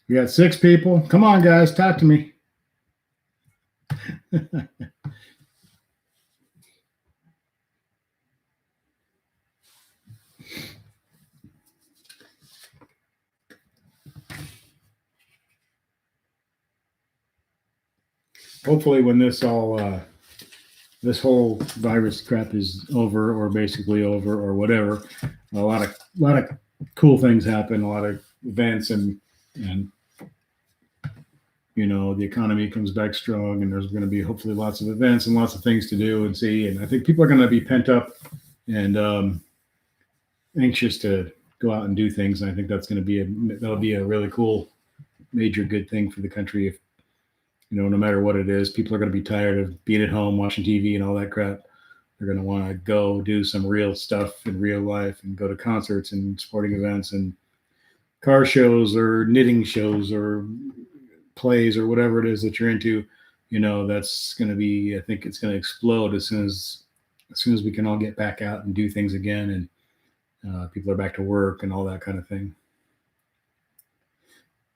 We got 6 people. Come on, guys, talk to me. Hopefully, when this whole virus crap is over, or basically over, or whatever, a lot of cool things happen. A lot of events, and the economy comes back strong, and there's going to be hopefully lots of events and lots of things to do and see. And I think people are going to be pent up and anxious to go out and do things. And I think that'll be a really cool, major good thing for the country. If no matter what it is, people are going to be tired of being at home watching TV and all that crap. They're going to want to go do some real stuff in real life and go to concerts and sporting events and car shows or knitting shows or plays or whatever it is that you're into. That's going to be, I think it's going to explode as soon as we can all get back out and do things again, and people are back to work and all that kind of thing.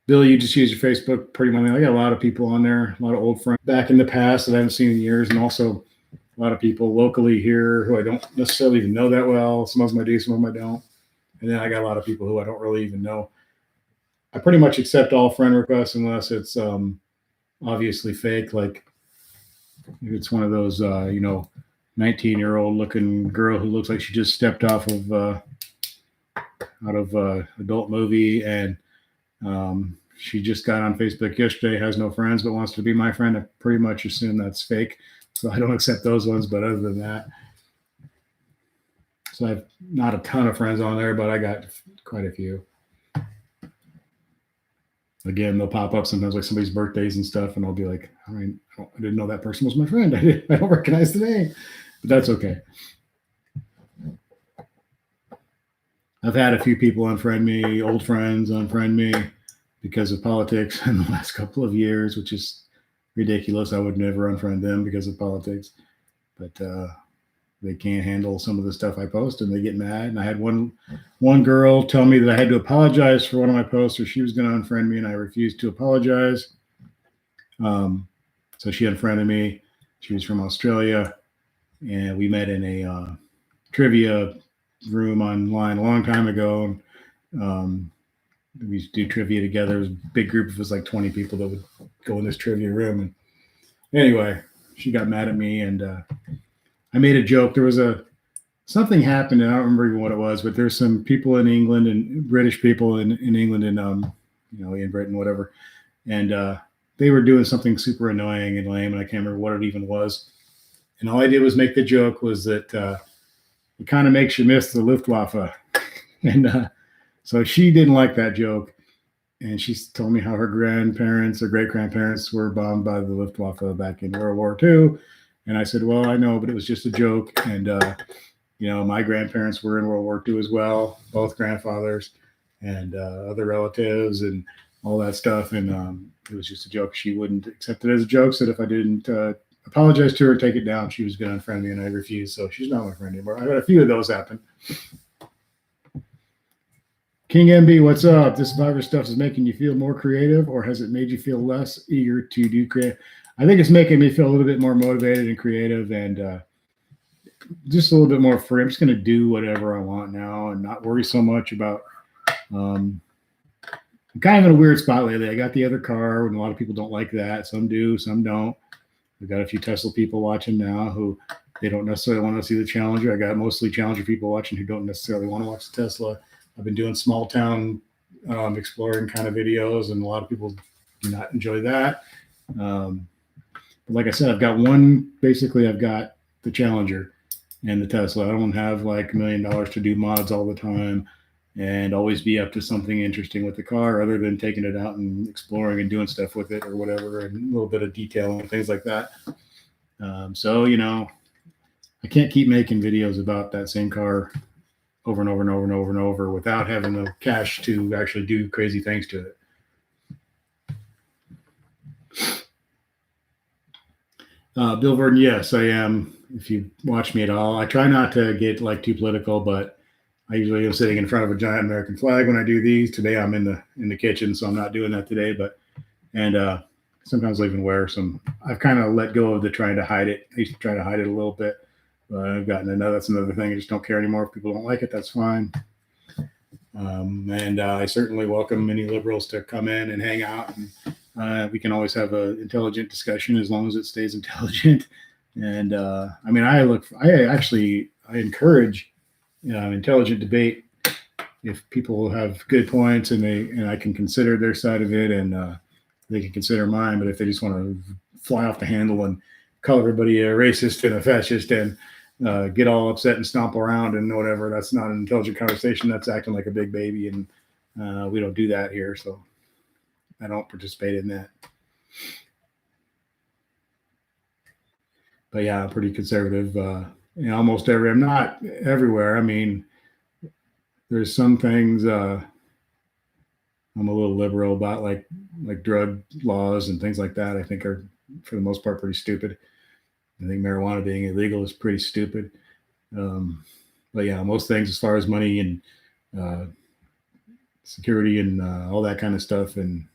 Billy, you just use your Facebook pretty much. I got a lot of people on there, a lot of old friends back in the past that I haven't seen in years, and also a lot of people locally here who I don't necessarily even know that well. Some of them I do, some of them I don't. And then I got a lot of people who I don't really even know. I pretty much accept all friend requests unless it's obviously fake. Like if it's one of those, 19-year-old looking girl who looks like she just stepped off of out of adult movie, and she just got on Facebook yesterday, has no friends, but wants to be my friend. I pretty much assume that's fake. So I don't accept those ones. But other than that, so I have not a ton of friends on there, but I got quite a few. Again, they'll pop up sometimes like somebody's birthdays and stuff, and I'll be like, all right, I didn't know that person was my friend. I don't recognize the name, but that's okay. I've had a few people unfriend me, old friends unfriend me because of politics in the last couple of years, which is ridiculous. I would never unfriend them because of politics, but they can't handle some of the stuff I post and they get mad. And I had one girl tell me that I had to apologize for one of my posts, or she was going to unfriend me, and I refused to apologize. So she unfriended me. She was from Australia, and we met in a trivia room online a long time ago. We used to do trivia together. It was a big group of us, like 20 people that would go in this trivia room. And anyway, she got mad at me, and I made a joke. There was something happened, and I don't remember even what it was, but there's some people in England, and British people in England, and in Britain, whatever, and they were doing something super annoying and lame, and I can't remember what it even was. And all I did was make the joke was that it kind of makes you miss the Luftwaffe, and so she didn't like that joke, and she told me how her grandparents or great grandparents were bombed by the Luftwaffe back in World War II. And I said, well, I know, but it was just a joke. And, my grandparents were in World War II as well, both grandfathers and other relatives and all that stuff. And it was just a joke. She wouldn't accept it as a joke. Said if I didn't apologize to her, take it down, she was going to unfriend me, and I refused. So she's not my friend anymore. I got a few of those happen. King MB, what's up? This virus stuff is making you feel more creative, or has it made you feel less eager to do creative? I think it's making me feel a little bit more motivated and creative, and just a little bit more free. I'm just going to do whatever I want now and not worry so much about. I'm kind of in a weird spot lately. I got the other car, and a lot of people don't like that. Some do, some don't. We've got a few Tesla people watching now who They don't necessarily want to see the Challenger. I got mostly Challenger people watching who don't necessarily want to watch the Tesla. I've been doing small town exploring kind of videos, and a lot of people do not enjoy that. But like I said, I've got the Challenger and the Tesla. I don't have like $1 million to do mods all the time and always be up to something interesting with the car other than taking it out and exploring and doing stuff with it or whatever, and a little bit of detail and things like that. So, I can't keep making videos about that same car over and over and over and over and over without having the cash to actually do crazy things to it. Bill Verdon, yes, I am. If you watch me at all, I try not to get like too political, but I usually am sitting in front of a giant American flag when I do these. Today I'm in the kitchen, so I'm not doing that today. But sometimes I even wear some. I've kind of let go of the trying to hide it. I used to try to hide it a little bit, but I've gotten that's another thing. I just don't care anymore. If people don't like it, that's fine. And I certainly welcome any liberals to come in and hang out. And we can always have an intelligent discussion as long as it stays intelligent. And I encourage intelligent debate if people have good points and I can consider their side of it and they can consider mine. But if they just want to fly off the handle and call everybody a racist and a fascist and get all upset and stomp around and whatever, that's not an intelligent conversation. That's acting like a big baby, and we don't do that here. So I don't participate in that. But yeah, I'm pretty conservative. I'm not everywhere. I mean, there's some things I'm a little liberal about, like drug laws and things like that. I think are, for the most part, pretty stupid. I think marijuana being illegal is pretty stupid. But yeah, most things as far as money and security and all that kind of stuff, and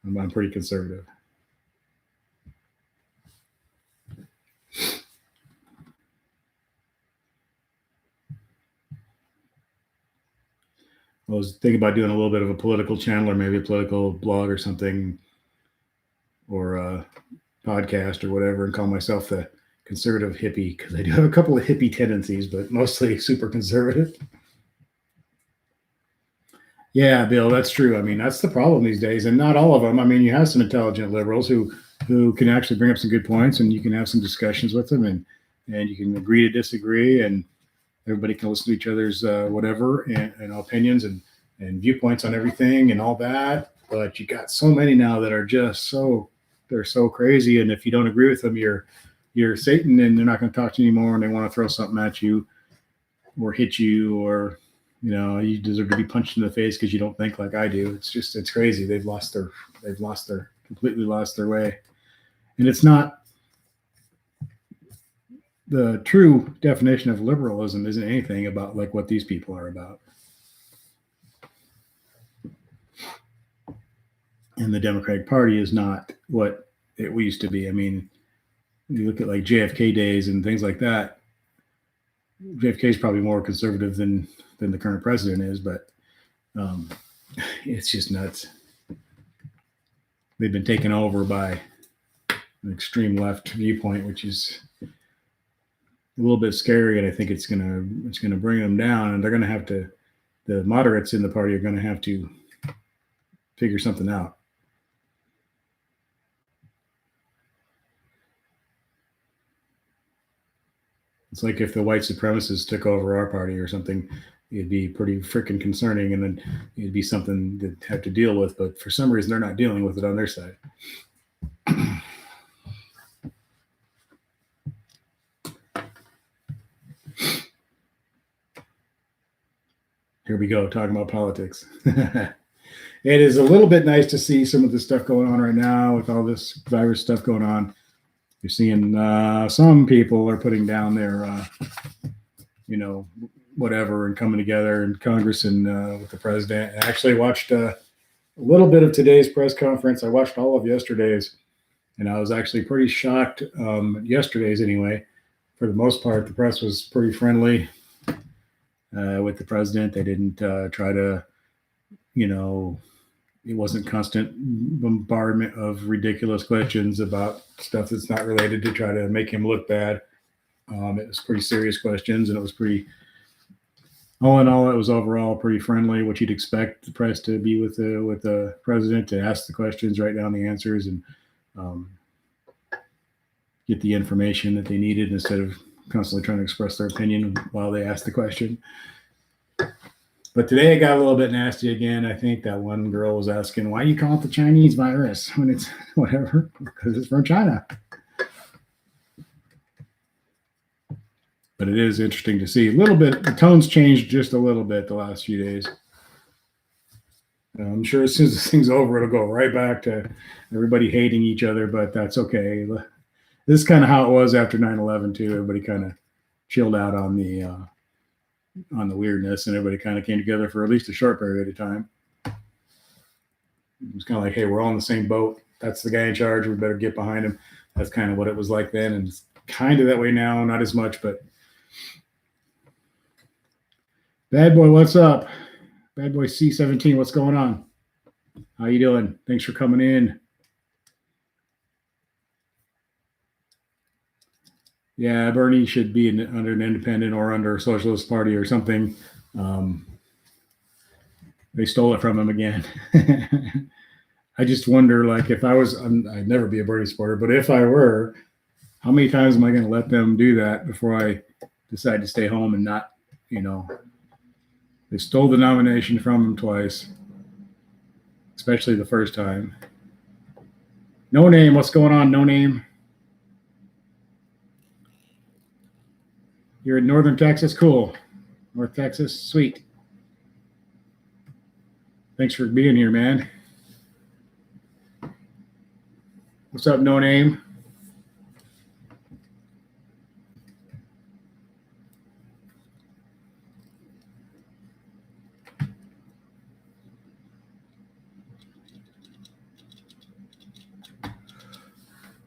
I'm pretty conservative. I was thinking about doing a little bit of a political channel or maybe a political blog or something, or a podcast or whatever, and call myself the conservative hippie, because I do have a couple of hippie tendencies, but mostly super conservative. Yeah, Bill, that's true. I mean, that's the problem these days, and not all of them. I mean, you have some intelligent liberals who can actually bring up some good points, and you can have some discussions with them, and you can agree to disagree, and everybody can listen to each other's whatever and opinions and viewpoints on everything and all that. But you got so many now that are just they're so crazy, and if you don't agree with them, you're Satan, and they're not going to talk to you anymore, and they want to throw something at you or hit you, or you deserve to be punched in the face because you don't think like I do. It's crazy. They've completely lost their way, and it's not. The true definition of liberalism isn't anything about like what these people are about. And the Democratic Party is not what it used to be. I mean, you look at like JFK days and things like that. JFK is probably more conservative than the current president is, but it's just nuts. They've been taken over by an extreme left viewpoint, which is a little bit scary, and I think it's gonna bring them down, and they're gonna have to. The moderates in the party are gonna have to figure something out. It's like if the white supremacists took over our party or something, it'd be pretty freaking concerning, and then it'd be something to have to deal with. But for some reason, they're not dealing with it on their side. Here we go, talking about politics. It is a little bit nice to see some of the stuff going on right now with all this virus stuff going on. You're seeing some people are putting down their, whatever, and coming together in Congress and with the president. I actually watched a little bit of today's press conference. I watched all of yesterday's, and I was actually pretty shocked. Yesterday's anyway. For the most part, the press was pretty friendly with the president. They didn't try to, it wasn't constant bombardment of ridiculous questions about stuff that's not related to try to make him look bad. It was pretty serious questions, and it was pretty. All in all, it was overall pretty friendly. What you'd expect the press to be with the president, to ask the questions, write down the answers, and um, get the information that they needed instead of constantly trying to express their opinion while they asked the question. But today it got a little bit nasty again. I think that one girl was asking, "Why do you call it the Chinese virus when it's whatever?" Because it's from China. But it is interesting to see a little bit. The tone's changed just a little bit the last few days. I'm sure as soon as this thing's over, it'll go right back to everybody hating each other, but that's okay. This is kind of how it was after 9/11 too. Everybody kind of chilled out on the weirdness, and everybody kind of came together for at least a short period of time. It was kind of like, hey, we're all in the same boat. That's the guy in charge. We better get behind him. That's kind of what it was like then, and it's kind of that way now. Not as much, but Bad Boy, what's up? Bad Boy C17, what's going on? How you doing? Thanks for coming in. Yeah, Bernie should be under an independent or under a socialist party or something. They stole it from him again. I just wonder, like, if I was, I'd never be a Bernie supporter, but if I were, how many times am I going to let them do that before I decide to stay home and not, they stole the nomination from him twice, especially the first time. No Name, what's going on, No Name? You're in Northern Texas? Cool. North Texas? Sweet. Thanks for being here, man. What's up, No Name?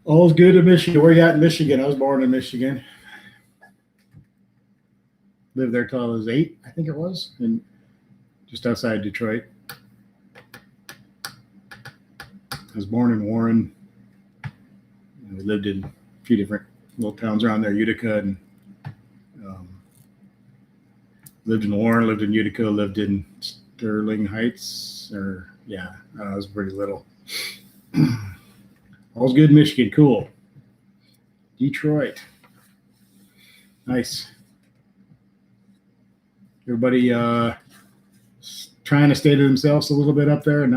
All's good in Michigan. Where you at in Michigan? I was born in Michigan. Lived there till I was 8, I think it was, and just outside Detroit. I was born in Warren. We lived in a few different little towns around there, Utica, and lived in Warren, lived in Utica, lived in Sterling Heights, I was pretty little. All's good in Michigan. Cool. Detroit. Nice. Everybody trying to stay to themselves a little bit up there and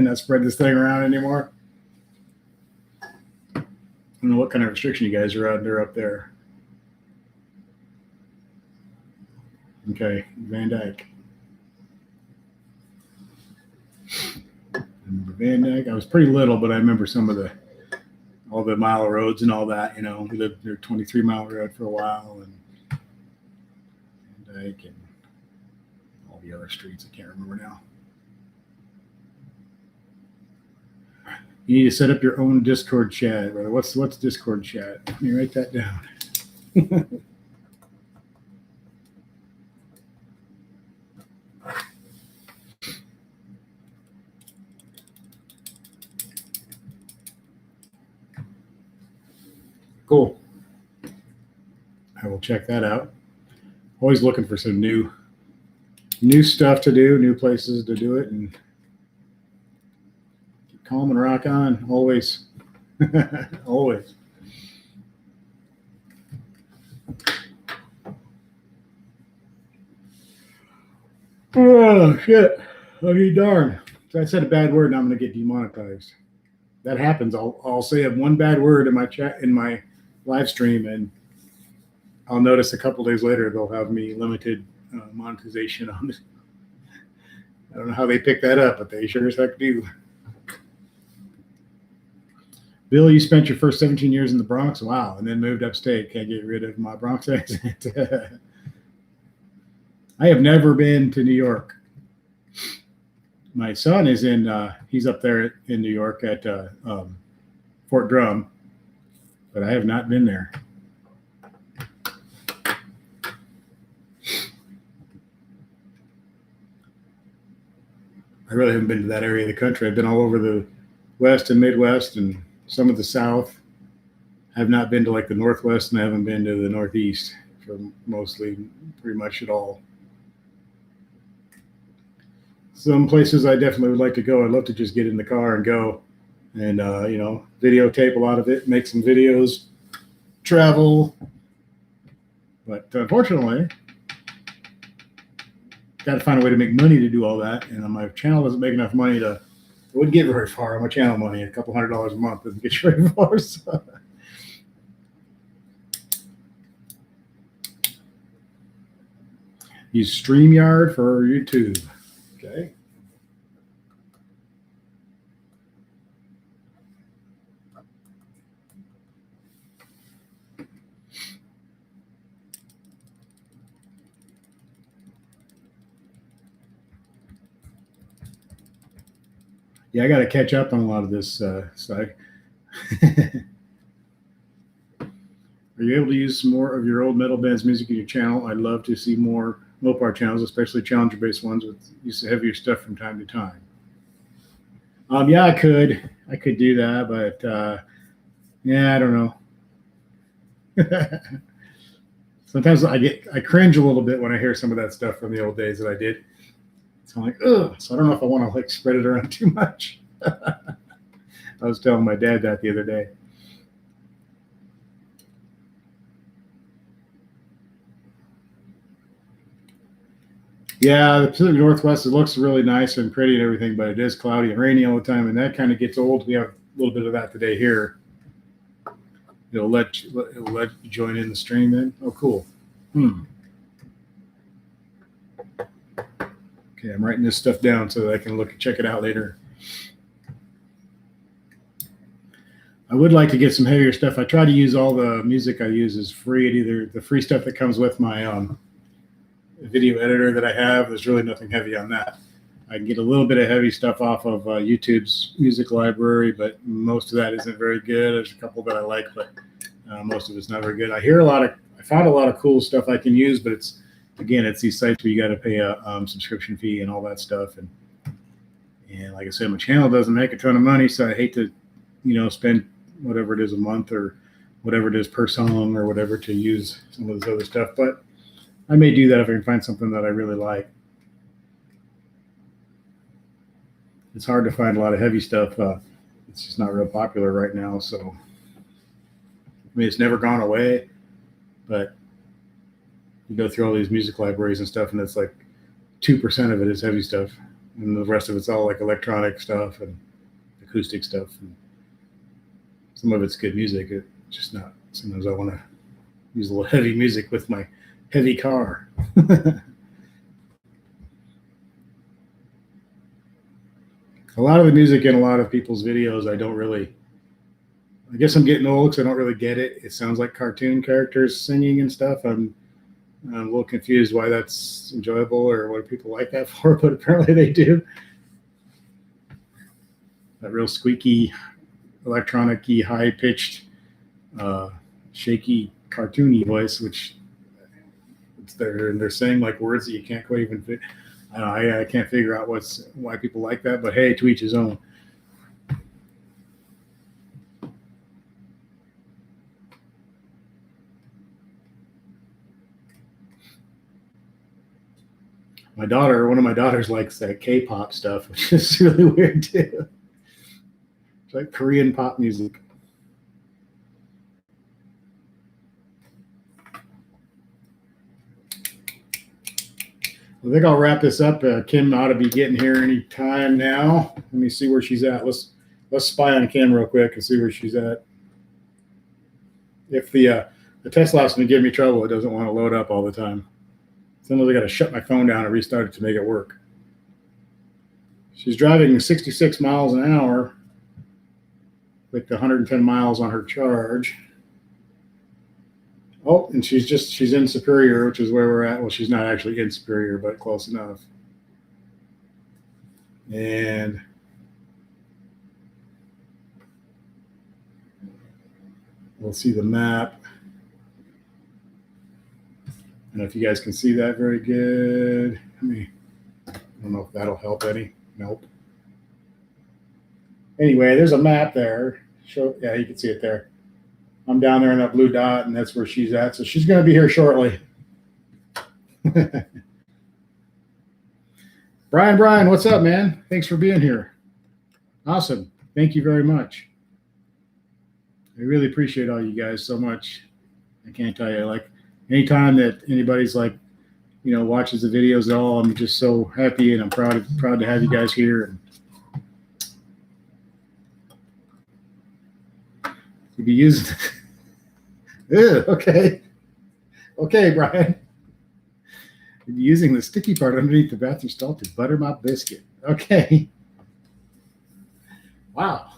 not spread this thing around anymore. I don't know what kind of restriction you guys are under up there. Okay, Van Dyke. I remember Van Dyke. I was pretty little, but I remember some of all the mile roads and all that. We lived near 23 Mile Road for a while, and Van Dyke, and all the other streets. I can't remember now. You need to set up your own Discord chat, brother. What's Discord chat? Let me write that down. Cool. I will check that out. Always looking for some new stuff to do, new places to do it, and keep calm and rock on. Always. Always. Oh, shit. Okay, darn. So I said a bad word and I'm going to get demonetized. That happens. I'll say one bad word in my chat, in my live stream, and I'll notice a couple days later they'll have me limited monetization on it. I don't know how they pick that up, but they sure as heck do. Bill, you spent your first 17 years in the Bronx? Wow. And then moved upstate. Can't get rid of my Bronx accent. I have never been to New York. My son is he's up there in New York at Fort Drum, but I have not been there. I really haven't been to that area of the country. I've been all over the West and Midwest and some of the South. I've not been to like the Northwest, and I haven't been to the Northeast for mostly pretty much at all. Some places I definitely would like to go. I'd love to just get in the car and go and, videotape a lot of it, make some videos, travel. But unfortunately, got to find a way to make money to do all that. And my channel doesn't make enough money to, it wouldn't get very far on my channel money. A couple $100 a month doesn't get you very far. So. Use StreamYard for YouTube. Okay. Yeah, I got to catch up on a lot of this stuff. Are you able to use some more of your old metal band's music in your channel? I'd love to see more Mopar channels, especially challenger-based ones with use of heavier stuff from time to time. Yeah, I could do that, but yeah, I don't know. Sometimes I cringe a little bit when I hear some of that stuff from the old days that I did. So I'm like, ugh. So I don't know if I want to like spread it around too much. I was telling my dad that the other day. Yeah, the Pacific Northwest, it looks really nice and pretty and everything, but it is cloudy and rainy all the time, and that kind of gets old. We have a little bit of that today here. It'll let you join in the stream then. Oh, cool. Okay, I'm writing this stuff down so that I can check it out later. I would like to get some heavier stuff. I try to use all the music I use is free. Either the free stuff that comes with my video editor that I have. There's really nothing heavy on that. I can get a little bit of heavy stuff off of YouTube's music library, but most of that isn't very good. There's a couple that I like, but most of it's not very good. I found a lot of cool stuff I can use, but it's these sites where you got to pay a subscription fee and all that stuff. And like I said, my channel doesn't make a ton of money, so I hate to, spend whatever it is a month or whatever it is per song or whatever to use some of this other stuff. But I may do that if I can find something that I really like. It's hard to find a lot of heavy stuff. It's just not real popular right now. So, I mean, it's never gone away, but you go through all these music libraries and stuff, and it's like 2% of it is heavy stuff, and the rest of it's all like electronic stuff and acoustic stuff. And some of it's good music. It's just not. Sometimes I want to use a little heavy music with my heavy car. A lot of the music in a lot of people's videos, I guess I'm getting old because I don't really get it. It sounds like cartoon characters singing and stuff. I'm a little confused why that's enjoyable or what people like that for, but apparently they do. That real squeaky, electronic-y, high-pitched, shaky, cartoony voice, they're saying like words that you can't quite even fit. I can't figure out why people like that, but hey, to each his own. One of my daughters likes that K-pop stuff, which is really weird too. It's like Korean pop music. I think I'll wrap this up. Kim ought to be getting here any time now. Let me see where she's at. Let's spy on Kim real quick and see where she's at. If the Tesla is going to give me trouble, it doesn't want to load up all the time. Sometimes I got to shut my phone down and restart it to make it work. She's driving 66 miles an hour with 110 miles on her charge. Oh, and she's in Superior, which is where we're at. Well, she's not actually in Superior, but close enough. And we'll see the map. I don't know if you guys can see that very good. I don't know if that'll help any. Nope. Anyway, there's a map there. Yeah, you can see it there. I'm down there in that blue dot, and that's where she's at. So she's going to be here shortly. Brian, what's up, man? Thanks for being here. Awesome. Thank you very much. I really appreciate all you guys so much. I can't tell you, like, anytime that anybody's like, watches the videos at all, I'm just so happy, and I'm proud to have you guys here. And be using okay, Brian. You'd be using the sticky part underneath the bathroom stall to butter my biscuit. Okay. Wow.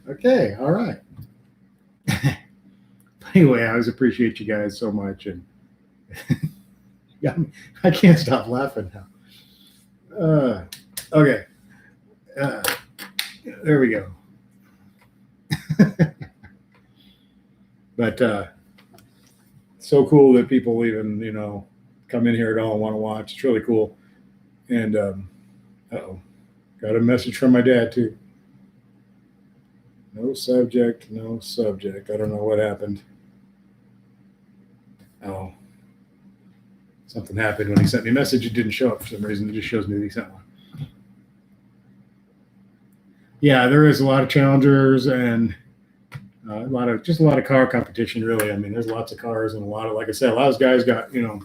Okay, all right. Anyway, I always appreciate you guys so much, and yeah, I can't stop laughing now. Okay, there we go. But so cool that people even come in here at all and want to watch. It's really cool. And got a message from my dad too. No subject. I don't know what happened. Oh, something happened when he sent me a message. It didn't show up for some reason. It just shows me that he sent one. Yeah, there is a lot of challengers and a lot of car competition. Really, I mean, there's lots of cars and like I said, a lot of those guys got a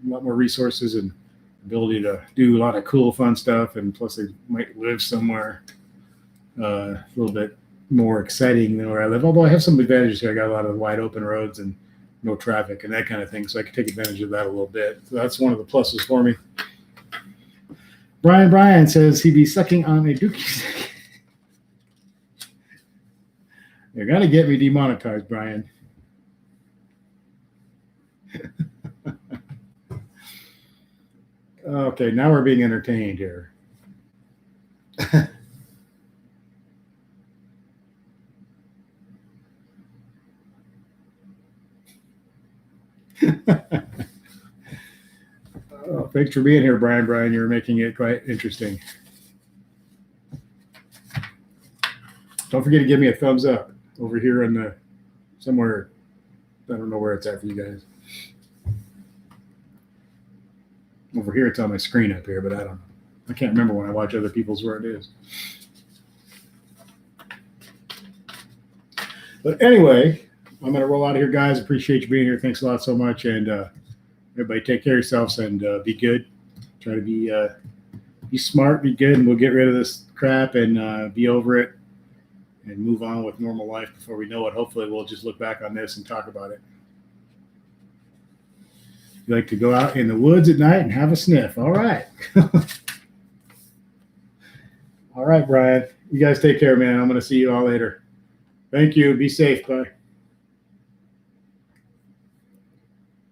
lot more resources and ability to do a lot of cool, fun stuff, and plus they might live somewhere a little bit more exciting than where I live. Although I have some advantages here. I got a lot of wide open roads and no traffic and that kind of thing, so I can take advantage of that a little bit. So that's one of the pluses for me. Brian says he'd be sucking on a dookie. You're gonna get me demonetized, Brian. Okay, now we're being entertained here. Oh, thanks for being here, Brian. You're making it quite interesting. Don't forget to give me a thumbs up over here in the somewhere. I don't know where it's at for you guys. Over here, it's on my screen up here, but I don't know. I can't remember when I watch other people's where it is. But anyway, I'm going to roll out of here, guys. Appreciate you being here. Thanks a lot so much. And everybody take care of yourselves and be good. Try to be smart, be good, and we'll get rid of this crap and be over it and move on with normal life before we know it. Hopefully, we'll just look back on this and talk about it. You like to go out in the woods at night and have a sniff. All right. All right, Brian. You guys take care, man. I'm going to see you all later. Thank you. Be safe. Bye.